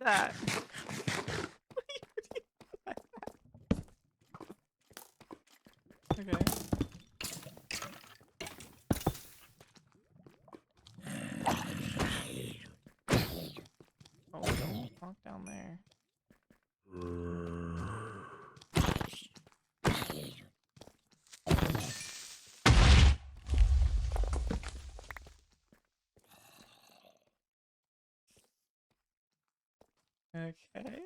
That. Okay. Oh, don't walk down there. Okay.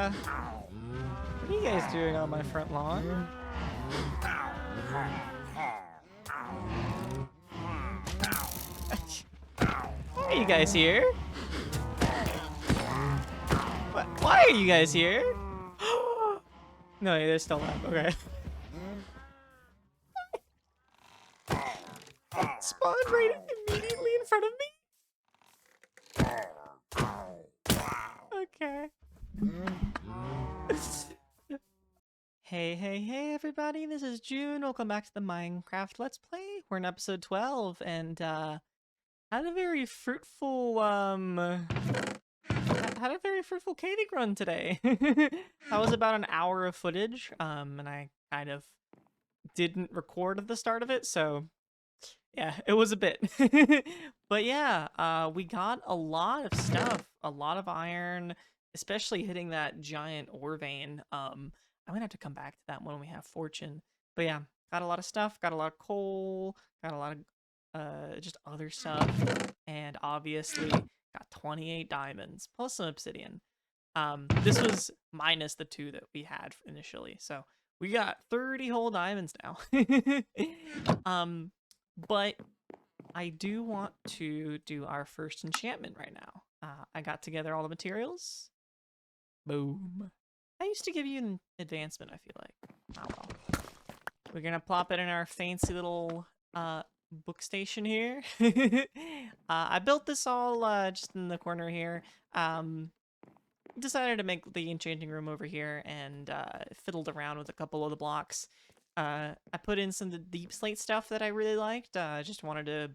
What are you guys doing on my front lawn? Why are you guys here? Why are you guys here? No, they're still alive. Okay. Spawned right immediately in front of me? Okay. Hey, everybody. This is June. Welcome back to the Minecraft Let's Play. We're in episode 12, and, had a very fruitful, had a very fruitful caving run today. That was about an hour of footage, and I kind of didn't record at the start of it, so yeah, it was a bit. But yeah, we got a lot of stuff, a lot of iron, especially hitting that giant ore vein. I'm gonna have to come back to that when we have fortune. But yeah, got a lot of stuff, got a lot of coal, got a lot of just other stuff, and obviously got 28 diamonds plus some obsidian. This was minus the 2 that we had initially, so we got 30 whole diamonds now. But I do want to do our first enchantment right now. I got together all the materials. Boom. I used to give you an advancement, I feel like. Oh well. We're gonna plop it in our fancy little book station here. I built this all just in the corner here. Decided to make the enchanting room over here and fiddled around with a couple of the blocks. I put in some of the deep slate stuff that I really liked. Just wanted to,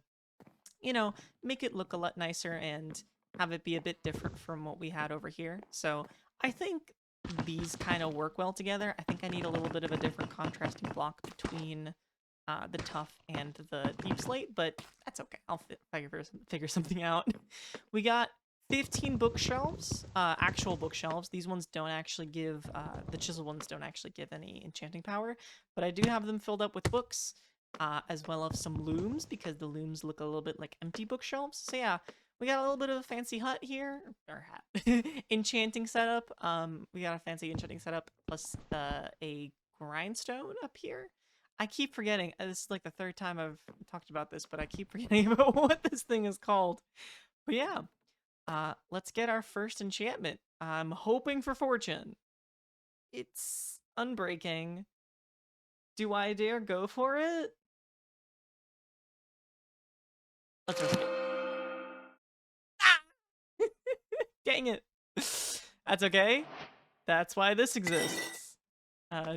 you know, make it look a lot nicer and have it be a bit different from what we had over here. So I think these kind of work well together. I think I need a little bit of a different contrasting block between the tough and the deep slate, but that's okay. I'll figure something out. We got 15 bookshelves, actual bookshelves. These ones don't actually give, the chisel ones don't actually give any enchanting power, but I do have them filled up with books, as well as some looms, because the looms look a little bit like empty bookshelves. So yeah, we got a little bit of a fancy hut here, or hut, enchanting setup. We got a fancy enchanting setup, plus a grindstone up here. I keep forgetting, this is like the 3rd time I've talked about this, but I keep forgetting about what this thing is called. But yeah. Let's get our first enchantment. I'm hoping for fortune. It's unbreaking. Do I dare go for it? Let's risk it. Ah! Dang it. That's okay. That's why this exists.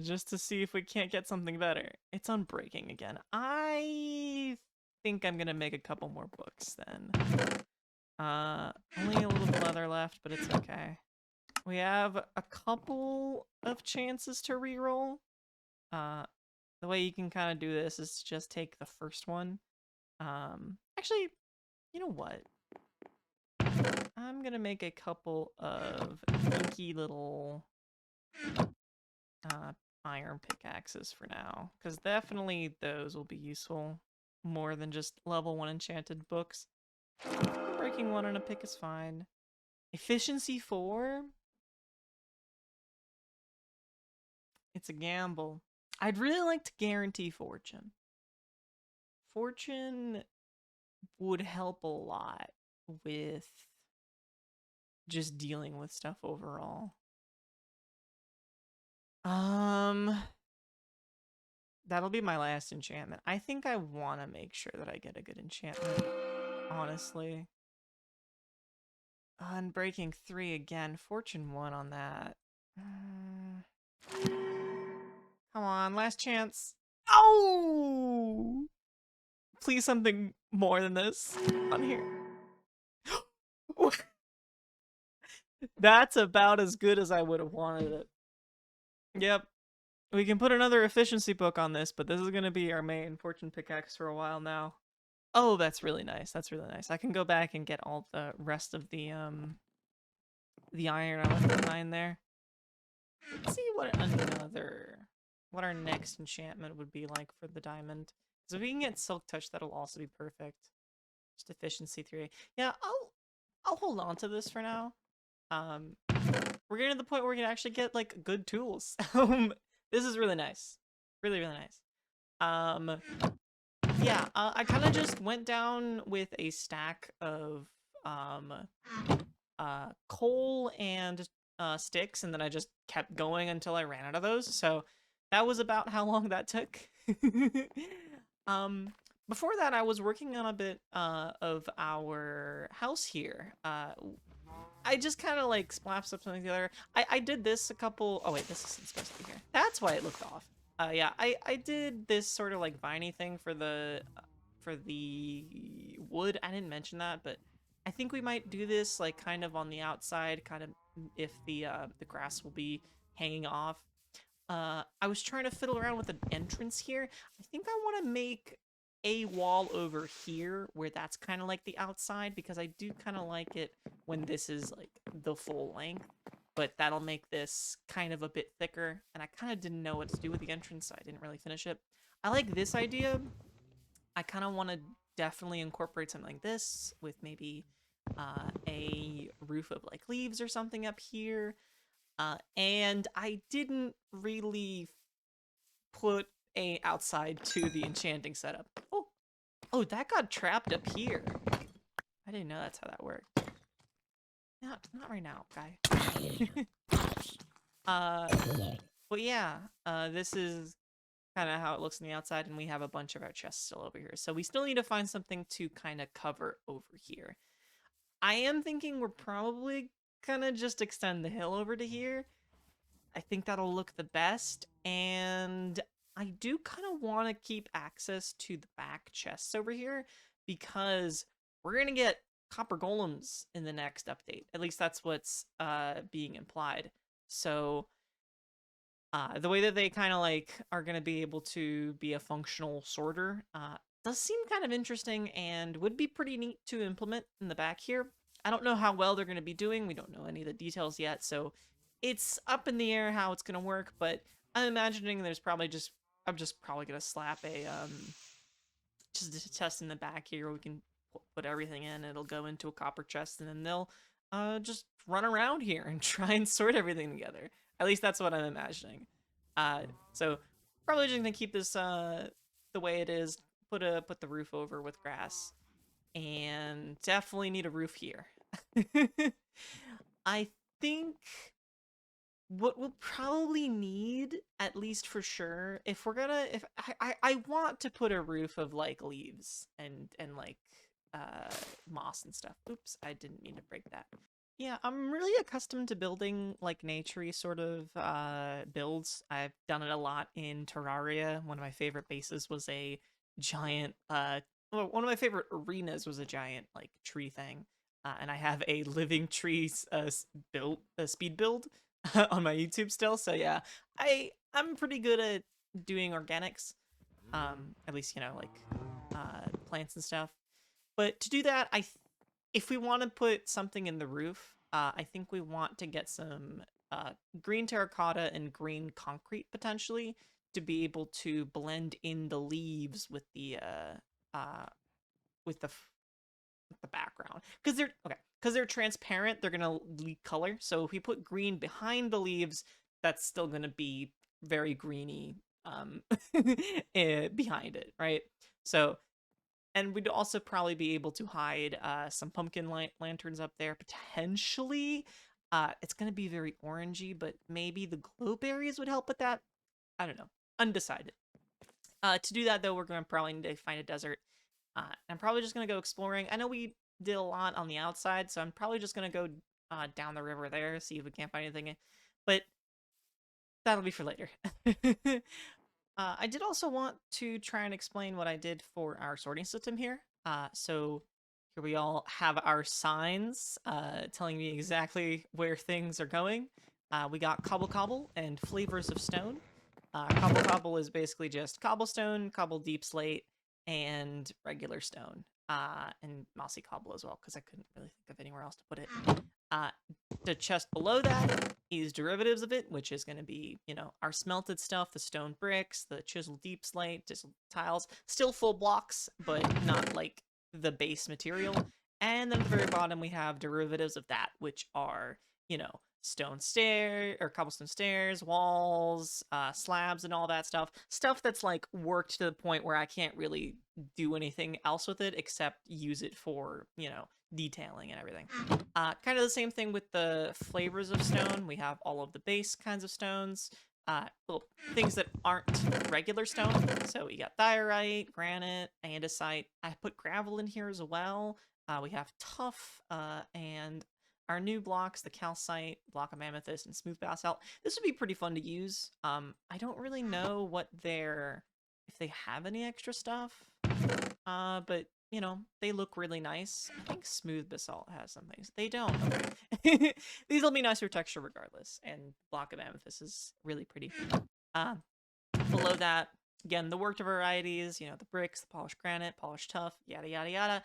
Just to see if we can't get something better. It's unbreaking again. I think I'm gonna make a couple more books then. Only a little bit leather left, but it's okay. We have a couple of chances to reroll. The way you can kind of do this is to just take the first one. Actually, you know what? I'm gonna make a couple of inky little iron pickaxes for now, because definitely those will be useful more than just level 1 enchanted books. Breaking 1 on a pick is fine. Efficiency 4? It's a gamble. I'd really like to guarantee fortune. Fortune would help a lot with just dealing with stuff overall. That'll be my last enchantment. I think I want to make sure that I get a good enchantment, honestly. Unbreaking 3 again. Fortune 1 on that. Come on, last chance. Oh! Please something more than this on here. That's about as good as I would have wanted it. Yep. We can put another efficiency book on this, but this is going to be our main fortune pickaxe for a while now. Oh, that's really nice. That's really nice. I can go back and get all the rest of the iron I left behind there. Let's see what our next enchantment would be like for the diamond. So if we can get Silk Touch, that'll also be perfect. Just efficiency 3. Yeah, I'll hold on to this for now. we're getting to the point where we can actually get like good tools. This is really nice. Really, really nice. Yeah, I kind of just went down with a stack of um coal and sticks, and then I just kept going until I ran out of those. So that was about how long that took. um, Before that, I was working on a bit of our house here. I just kind of like splashed something together. I did this a couple. Oh wait, this isn't supposed to be here. That's why it looked off. Yeah, I did this sort of like viney thing for the wood. I didn't mention that, but I think we might do this like kind of on the outside, kind of if the grass will be hanging off. I was trying to fiddle around with an entrance here. I think I want to make a wall over here where that's kind of like the outside, because I do kind of like it when this is like the full length, but that'll make this kind of a bit thicker, and I kind of didn't know what to do with the entrance, so I didn't really finish it. I like this idea. I kind of want to definitely incorporate something like this with maybe a roof of like leaves or something up here. And I didn't really put a outside to the enchanting setup. Oh, that got trapped up here. I didn't know that's how that worked. Not right now, guy. But yeah, this is kind of how it looks on the outside, and we have a bunch of our chests still over here. So we still need to find something to kind of cover over here. I am thinking we're probably gonna just extend the hill over to here. I think that'll look the best, and I do kind of want to keep access to the back chests over here, because we're gonna get copper golems in the next update. At least that's what's being implied. So the way that they kind of like are going to be able to be a functional sorter does seem kind of interesting and would be pretty neat to implement in the back here. I don't know how well they're going to be doing. We don't know any of the details yet, so it's up in the air how it's going to work, but I'm imagining I'm just probably going to slap a just a test in the back here. We can put everything in, it'll go into a copper chest, and then they'll just run around here and try and sort everything together. At least that's what I'm imagining. So probably just gonna keep this the way it is. Put the roof over with grass, and definitely need a roof here. I think what we'll probably need, at least for sure, if we're gonna, if I want to put a roof of like leaves and like moss and stuff. Oops, I didn't mean to break that. Yeah, I'm really accustomed to building like naturey sort of builds. I've done it a lot in Terraria. One of my favorite bases was a giant well, one of my favorite arenas was a giant like tree thing. And I have a living trees speed build on my YouTube still. So yeah, I'm pretty good at doing organics. At least, you know, like plants and stuff. But to do that, if we want to put something in the roof, I think we want to get some green terracotta and green concrete potentially to be able to blend in the leaves with the with the background, because they're transparent. They're gonna leak color. So if we put green behind the leaves, that's still gonna be very greeny behind it, right? So. And we'd also probably be able to hide some pumpkin lanterns up there, potentially. It's going to be very orangey, but maybe the glow berries would help with that. I don't know. Undecided. To do that, though, we're going to probably need to find a desert. I'm probably just going to go exploring. I know we did a lot on the outside, so I'm probably just going to go down the river there, see if we can't find anything. But that'll be for later. I did also want to try and explain what I did for our sorting system here. So here we all have our signs telling me exactly where things are going. We got cobble cobble and flavors of stone. Cobble cobble is basically just cobblestone, cobble deep slate, and regular stone. And mossy cobble as well, because I couldn't really think of anywhere else to put it. The chest below that is derivatives of it, which is going to be, you know, our smelted stuff, the stone bricks, the chiseled deep slate, chiseled tiles, still full blocks, but not like the base material. And then at the very bottom, we have derivatives of that, which are, you know, stone stair or cobblestone stairs, walls, slabs, and all that stuff. Stuff that's like worked to the point where I can't really do anything else with it except use it for, you know, detailing and everything. Kind of the same thing with the flavors of stone. We have all of the base kinds of stones, well, things that aren't regular stone. So we got diorite, granite, andesite. I put gravel in here as well. We have tough, and our new blocks, the calcite, block of amethyst, and smooth basalt. This would be pretty fun to use. I don't really know what if they have any extra stuff. But you know, they look really nice. I think smooth basalt has some things. They don't. Okay. These will be nicer texture regardless. And block of amethyst is really pretty. Below that, again, the worked varieties, you know, the bricks, the polished granite, polished tough, yada, yada, yada.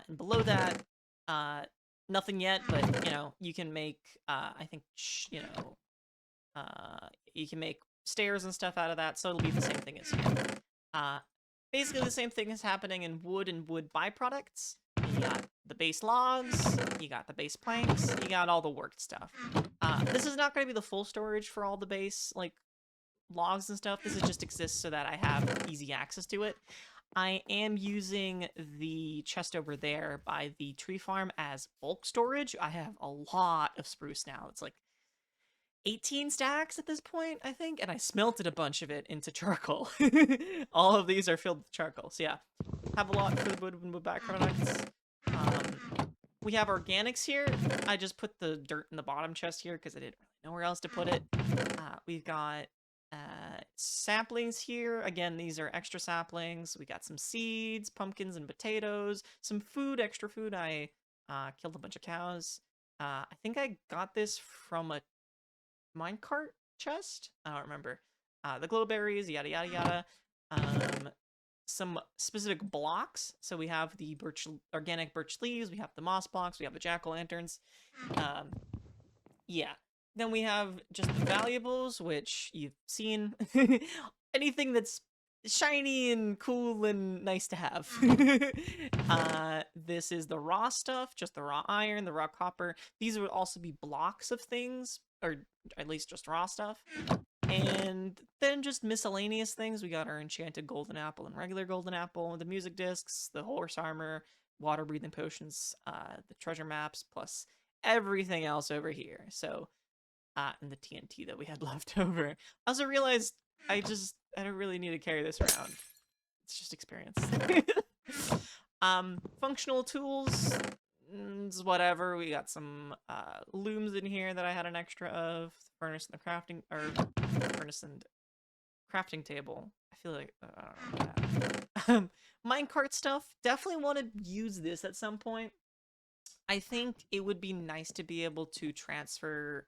And below that, nothing yet, but, you know, you can make, I think, you know, you can make stairs and stuff out of that, so it'll be the same thing as here. Basically the same thing is happening in wood and wood byproducts. You got the base logs, you got the base planks, you got all the worked stuff. This is not going to be the full storage for all the base, like, logs and stuff. This is just exists so that I have easy access to it. I am using the chest over there by the tree farm as bulk storage. I have a lot of spruce now. It's like 18 stacks at this point, I think, and I smelted a bunch of it into charcoal. All of these are filled with charcoal, so yeah. Have a lot for the wood and wood byproducts. We have organics here. I just put the dirt in the bottom chest here because I didn't really know where else to put it. We've got saplings here. Again, these are extra saplings. We got some seeds, pumpkins, and potatoes. Some food, extra food. I killed a bunch of cows. I think I got this from a minecart chest? I don't remember. The glowberries, yada, yada, yada. Some specific blocks. So we have the organic birch leaves, we have the moss blocks, we have the jack-o'-lanterns. Yeah. Then we have just the valuables, which you've seen. Anything that's shiny and cool and nice to have. This is the raw stuff, just the raw iron, the raw copper. These would also be blocks of things, or at least just raw stuff. And then just miscellaneous things. We got our enchanted golden apple and regular golden apple, the music discs, the horse armor, water breathing potions, the treasure maps, plus everything else over here. So, and the TNT that we had left over. I also realized I don't really need to carry this around. It's just experience. Functional tools, whatever. We got some looms in here that I had an extra of. Furnace and the crafting, or furnace and crafting table. I feel like I don't know. Minecart stuff. Definitely want to use this at some point. I think it would be nice to be able to transfer.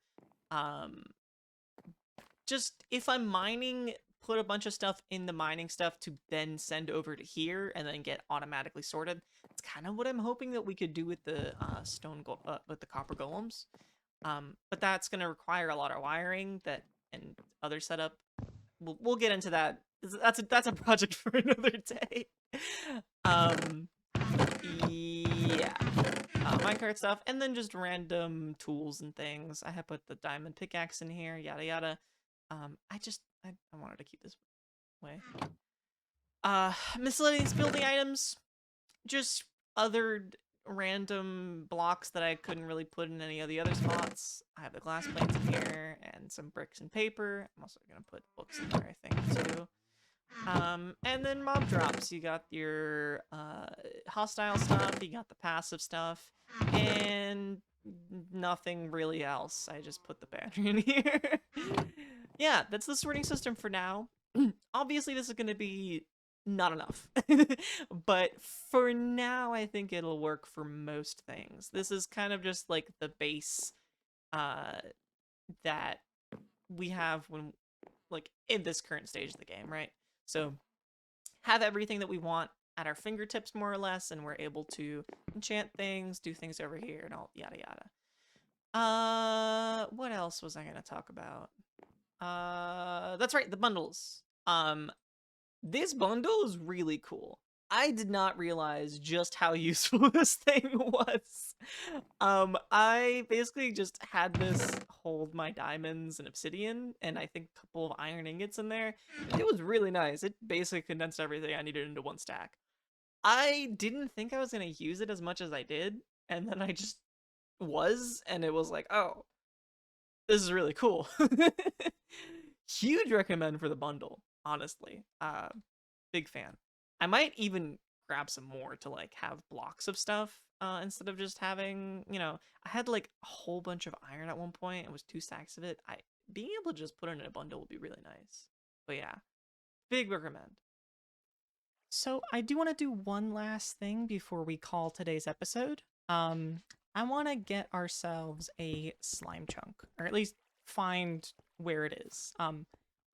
Just if I'm mining, put a bunch of stuff in the mining stuff to then send over to here and then get automatically sorted. It's kind of what I'm hoping that we could do with the with the copper golems. But that's going to require a lot of wiring and other setup. We'll get into that. That's a project for another day. Yeah. Minecart stuff, and then just random tools and things. I have put the diamond pickaxe in here, yada yada. I wanted to keep this way. Miscellaneous building items, just other random blocks that I couldn't really put in any of the other spots. I have the glass plates in here and some bricks and paper. I'm also gonna put books in there, I think, too. And then mob drops. You got your hostile stuff, you got the passive stuff, and nothing really else. I just put the battery in here. Yeah, that's the sorting system for now. Obviously, this is going to be not enough. But for now, I think it'll work for most things. This is kind of just like the base that we have when, like, in this current stage of the game, right? So have everything that we want at our fingertips, more or less, and we're able to enchant things, do things over here, and all yada yada. What else was I gonna talk about? That's right, the bundles. This bundle is really cool. I did not realize just how useful this thing was. I basically just had this hold my diamonds and obsidian, and I think a couple of iron ingots in there. It was really nice. It basically condensed everything I needed into one stack. I didn't think I was gonna use it as much as I did, and then I just was, and it was like, oh, this is really cool. Huge recommend for the bundle, honestly. Big fan. I might even grab some more to like have blocks of stuff instead of just having, I had like a whole bunch of iron at one point. It was 2 stacks of it. I being able to just put it in a bundle would be really nice. But yeah, big recommend. So I do want to do one last thing before we call today's episode. Um, I want to get ourselves a slime chunk, or at least find where it is.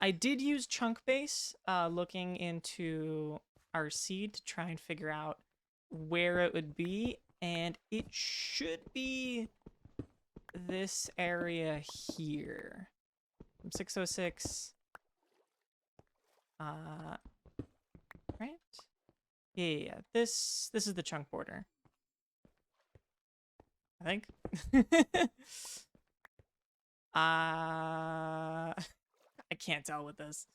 I did use chunk base, looking into our seed to try and figure out where it would be, and it should be this area here. From 606. Right? Yeah. This is the chunk border, I think. I can't tell with this.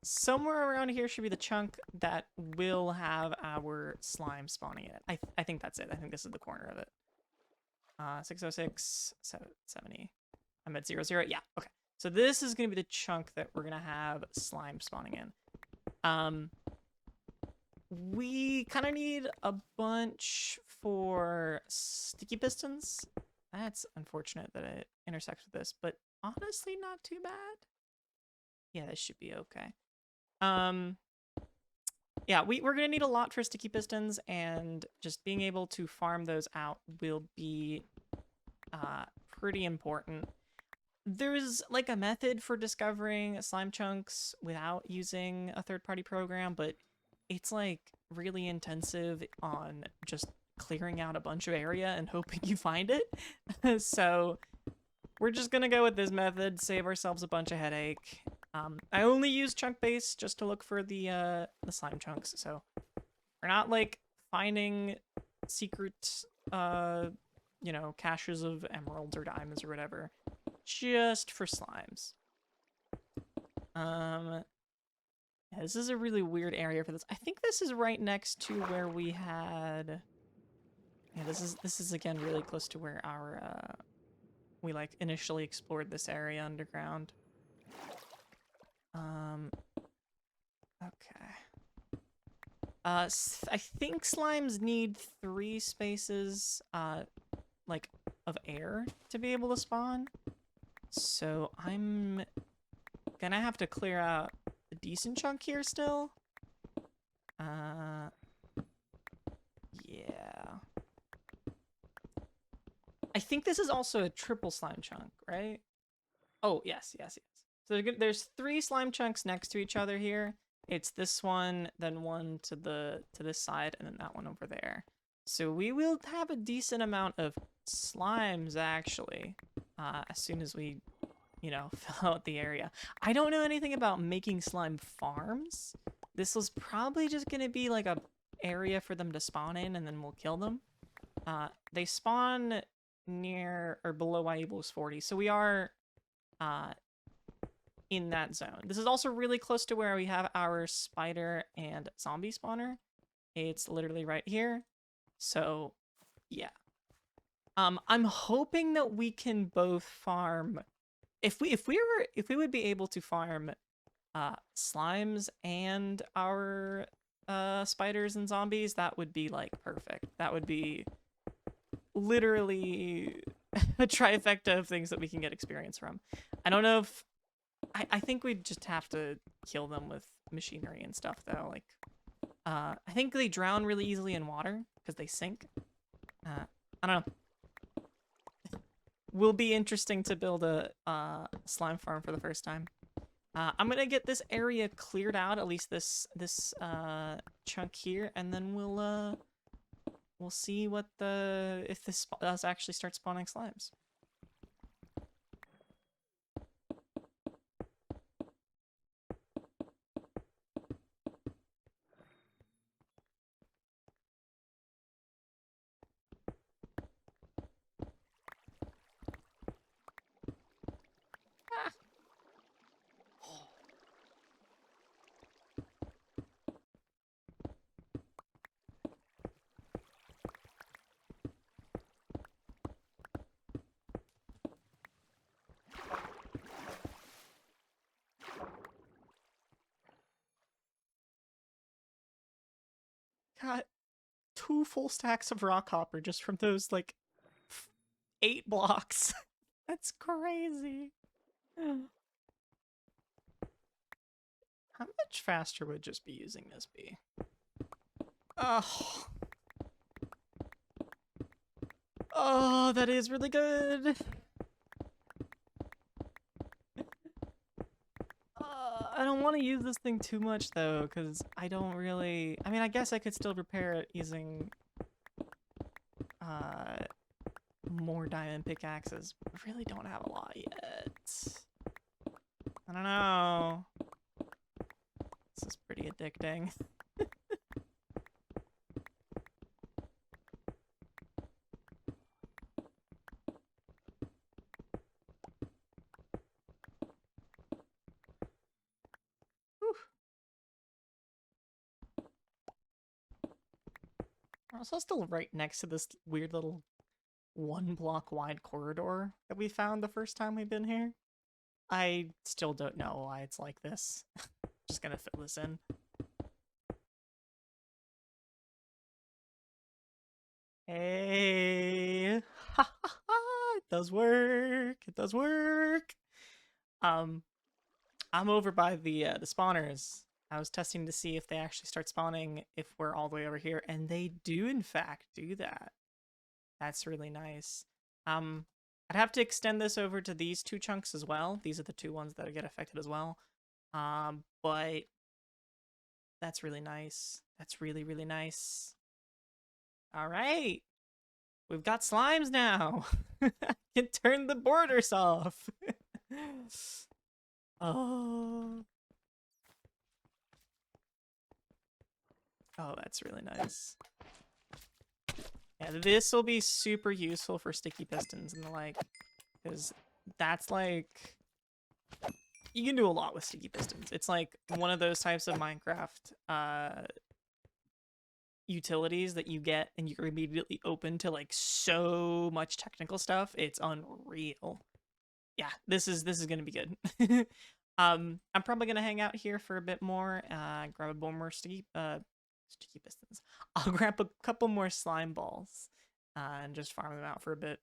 Somewhere around here should be the chunk that will have our slime spawning in it. I think that's it. I think this is the corner of it. 606, 70. I'm at 00. Yeah, okay. So this is going to be the chunk that we're going to have slime spawning in. We kind of need a bunch for sticky pistons. That's unfortunate that it intersects with this, but honestly not too bad. Yeah, this should be okay. Yeah, we're gonna need a lot for sticky pistons, and just being able to farm those out will be pretty important. There's like a method for discovering slime chunks without using a third-party program, but it's like really intensive on just clearing out a bunch of area and hoping you find it. So we're just gonna go with this method, save ourselves a bunch of headache. I only use chunk base just to look for the slime chunks, so we're not like finding secret caches of emeralds or diamonds or whatever, just for slimes. Yeah, this is a really weird area for this. I think this is right next to where we had. Yeah, this is again really close to where our we like initially explored this area underground. Okay. I think slimes need 3 spaces, like, of air to be able to spawn. So I'm gonna have to clear out a decent chunk here still. Yeah. I think this is also a triple slime chunk, right? Oh, yes. So there's 3 slime chunks next to each other here. It's this one, then one to this side, and then that one over there. So we will have a decent amount of slimes, actually, as soon as we, fill out the area. I don't know anything about making slime farms. This was probably just going to be like a area for them to spawn in, and then we'll kill them. They spawn near or below y equals 40, so we are in that zone. This is also really close to where we have our spider and zombie spawner. It's literally right here. So, yeah. I'm hoping that we can both farm. If we would be able to farm slimes and our spiders and zombies, that would be like perfect. That would be literally a trifecta of things that we can get experience from. I don't know if I think we'd just have to kill them with machinery and stuff, though. Like, I think they drown really easily in water because they sink. I don't know. Will be interesting to build a slime farm for the first time. I'm gonna get this area cleared out, at least this chunk here, and then we'll see what if this does actually start spawning slimes. got 2 full stacks of rock hopper just from those, like, 8 blocks. That's crazy. How much faster would just be using this be? Oh. Oh, that is really good. I don't want to use this thing too much, though, because I don't really... I mean, I guess I could still repair it using more diamond pickaxes. I really don't have a lot yet. I don't know. This is pretty addicting. We're also still right next to this weird little 1 block wide corridor that we found the first time we've been here. I still don't know why it's like this. Just gonna fill this in. Hey! Ha ha ha! It does work! It does work! I'm over by the spawners. I was testing to see if they actually start spawning if we're all the way over here, and they do in fact do that. That's really nice. I'd have to extend this over to these 2 chunks as well. These are the 2 ones that get affected as well. But that's really nice. That's really, really nice. All right. We've got slimes now. I can turn the borders off. Oh. Oh, that's really nice. Yeah, this will be super useful for sticky pistons and the like, because that's like, you can do a lot with sticky pistons. It's like one of those types of Minecraft utilities that you get and you're immediately open to like so much technical stuff. It's unreal. Yeah, this is gonna be good. I'm probably gonna hang out here for a bit more, grab a bit more sticky pistons. I'll grab a couple more slime balls and just farm them out for a bit.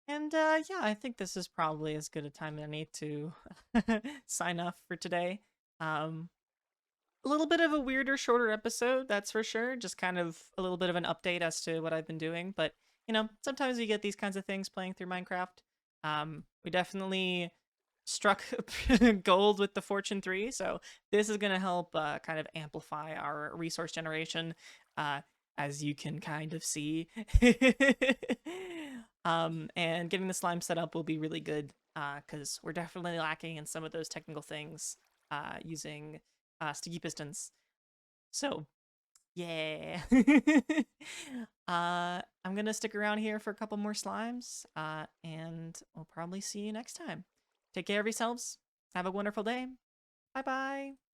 And yeah, I think this is probably as good a time as any to sign off for today. A little bit of a weirder, shorter episode, that's for sure. Just kind of a little bit of an update as to what I've been doing. But, you know, sometimes you get these kinds of things playing through Minecraft. We definitely struck gold with the Fortune 3, so this is going to help kind of amplify our resource generation, as you can kind of see. And getting the slime set up will be really good, because we're definitely lacking in some of those technical things using sticky pistons. So, yeah. I'm gonna stick around here for a couple more slimes, and we'll probably see you next time. Take care of yourselves. Have a wonderful day. Bye bye.